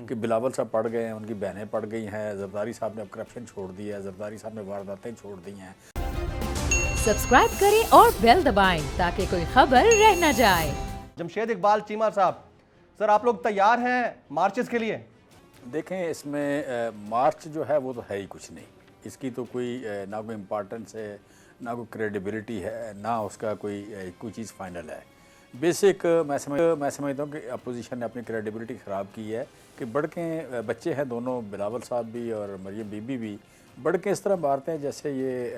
کہ بلاول صاحب پڑھ گئے ہیں, ان کی بہنیں پڑھ گئی ہیں, زرداری صاحب نے اب کرپشن چھوڑ دیا ہے, زرداری صاحب نے وارداتیں چھوڑ دی ہیں. سبسکرائب کریں اور بیل دبائیں تاکہ کوئی خبر رہ نہ جائے. جمشید اقبال چیمہ صاحب, سر آپ لوگ تیار ہیں مارچز کے لیے؟ دیکھیں اس میں مارچ جو ہے وہ تو ہے ہی کچھ نہیں, اس کی تو کوئی نہ کوئی امپارٹنس ہے, نہ کوئی کریڈیبلٹی ہے, نہ اس کا کوئی چیز فائنل ہے. بیسک میں سمجھتا ہوں کہ اپوزیشن نے اپنی کریڈیبلٹی خراب کی ہے کہ بڑھ کے بچے ہیں دونوں, بلاول صاحب بھی اور مریم بی بی بھی, بڑھ کے اس طرح مارتے ہیں جیسے یہ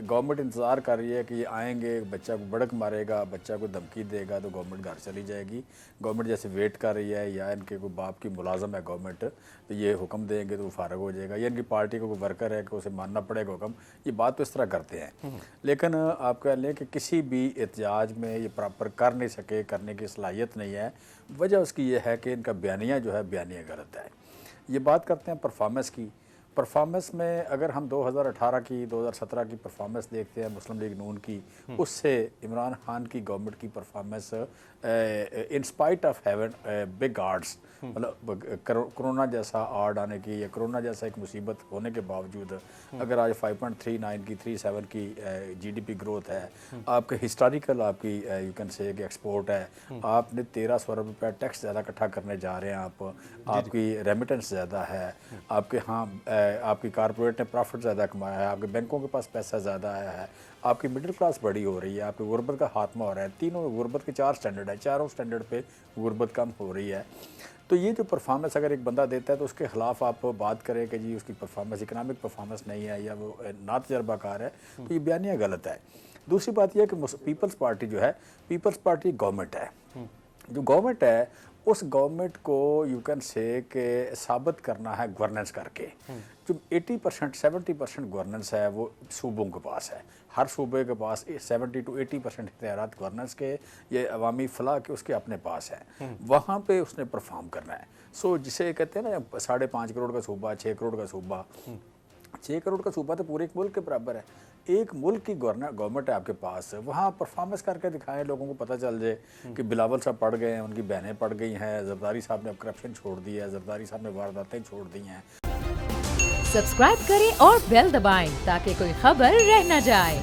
گورنمنٹ انتظار کر رہی ہے کہ یہ آئیں گے, بچہ کو بڑک مارے گا, بچہ کو دھمکی دے گا تو گورنمنٹ گھر چلی جائے گی. گورنمنٹ جیسے ویٹ کر رہی ہے, یا ان کے کوئی باپ کی ملازم ہے گورنمنٹ تو یہ حکم دیں گے تو وہ فارغ ہو جائے گا, یا ان کی پارٹی کو کوئی ورکر ہے کہ اسے ماننا پڑے گا حکم. یہ بات تو اس طرح کرتے ہیں, لیکن آپ کہہ لیں کہ کسی بھی احتجاج میں یہ پراپر کر نہیں سکے, کرنے کی صلاحیت نہیں ہے. وجہ اس کی یہ ہے کہ ان کا بیانیہ جو ہے بیانیہ غلط ہے. یہ بات کرتے ہیں پرفارمنس کی. پرفارمنس میں اگر ہم 2018 کی 2017 کی پرفارمنس دیکھتے ہیں مسلم لیگ نون کی, اس سے عمران خان کی گورنمنٹ کی performance in spite of having big odds, مطلب کرونا جیسا آرڈ آنے کی یا کرونا جیسا ایک مصیبت ہونے کے باوجود اگر آج 5.39 کی 37 کی جی ڈی پی گروتھ ہے, آپ کے ہسٹوریکل آپ کی یو کین سے کہ ایکسپورٹ ہے, آپ نے 1300 ارب روپیہ ٹیکس زیادہ اکٹھا کرنے جا رہے ہیں, آپ کی ریمیٹنس زیادہ ہے, آپ کے ہاں آپ کی کارپوریٹ نے پرافٹ زیادہ کمایا ہے, آپ کے بینکوں کے پاس پیسہ زیادہ آیا ہے, آپ کی مڈل کلاس بڑی ہو رہی ہے, آپ کی غربت کا خاتمہ ہو رہا ہے. تینوں غربت کے 4 سٹینڈرڈ ہیں, چاروں سٹینڈرڈ پہ غربت کم ہو رہی ہے. تو یہ جو پرفارمنس اگر ایک بندہ دیتا ہے تو اس کے خلاف آپ بات کریں کہ جی اس کی پرفارمنس اکنامک پرفارمنس نہیں ہے یا وہ نا تجربہ کار ہے, تو یہ بیانیہ غلط ہے. دوسری بات یہ ہے کہ پیپلز پارٹی جو ہے, پیپلز پارٹی گورنمنٹ ہے, جو گورنمنٹ ہے اس گورنمنٹ کو یو کین سے کہ ثابت کرنا ہے گورننس کر کے. جو 80% 70% گورننس ہے وہ صوبوں کے پاس ہے, ہر صوبے کے پاس 70 to 80% اختیارات گورننس کے, یہ عوامی فلاح کے اس کے اپنے پاس ہیں, وہاں پہ اس نے پرفارم کرنا ہے. سو جسے کہتے ہیں نا 5.5 کروڑ کا صوبہ, 6 کروڑ کا صوبہ, 6 کروڑ کا صوبہ تو پورے ایک ملک کے برابر ہے. ایک ملک کی گورنمنٹ ہے آپ کے پاس, وہاں پرفارمنس کر کے دکھائیں, لوگوں کو پتہ چل جائے کہ بلاول صاحب پڑھ گئے ہیں, ان کی بہنیں پڑھ گئی ہیں, زرداری صاحب نے اب کرپشن چھوڑ دی ہے, زرداری صاحب نے وارداتیں چھوڑ دی ہیں. سبسکرائب کریں اور بیل دبائیں تاکہ کوئی خبر رہ نہ جائے.